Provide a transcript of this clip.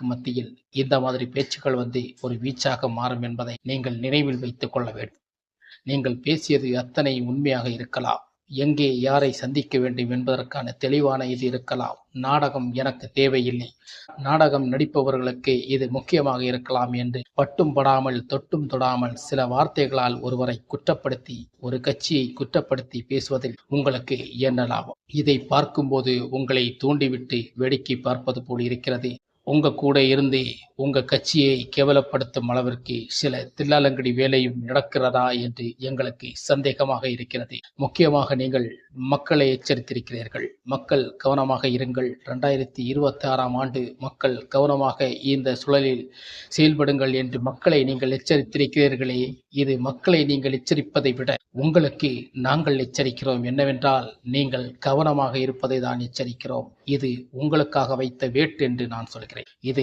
மக்களுக்கு மத்தியில் இந்த மாதிரி பேச்சுக்கள் ஒரு வீச்சாக மாறும் என்பதை நீங்கள் நினைவில் வைத்துக் கொள்ள வேண்டும். நீங்கள் பேசியது அத்தனை உண்மையாக இருக்கலாம். எங்கே யாரை சந்திக்க வேண்டும் என்பதற்கான தெளிவான இது இருக்கலாம். நாடகம் எனக்கு தேவையில்லை. நாடகம் நடிப்பவர்களுக்கு இது முக்கியமாக இருக்கலாம் என்று பட்டும் படாமல் தொட்டும் தொடாமல் சில வார்த்தைகளால் ஒருவரை குற்றப்படுத்தி ஒரு கட்சியை குற்றப்படுத்தி பேசுவதில் உங்களுக்கு என்ன லாபம்? இதை பார்க்கும்போது உங்களை தூண்டிவிட்டு வேடிக்கை பார்ப்பது போல் இருக்கிறது. உங்க கூட இருந்து உங்க கட்சியை கேவலப்படுத்தும் அளவிற்கு சில தில்லாலங்கடி வேலையும் நடக்கிறதா என்று எங்களுக்கு சந்தேகமாக இருக்கிறது. முக்கியமாக நீங்கள் மக்களை எச்சரித்திருக்கிறீர்கள். மக்கள் கவனமாக இருங்கள். 2026ஆம் ஆண்டு மக்கள் கவனமாக இந்த சூழலில் செயல்படுங்கள் என்று மக்களை நீங்கள் எச்சரித்திருக்கிறீர்களே, இது மக்களை நீங்கள் எச்சரிப்பதை விட உங்களுக்கு நாங்கள் எச்சரிக்கிறோம். என்னவென்றால், நீங்கள் கவனமாக இருப்பதை தான் எச்சரிக்கிறோம். இது உங்களுக்காக வைத்த வேட்டு என்று நான் சொல்கிறேன். இது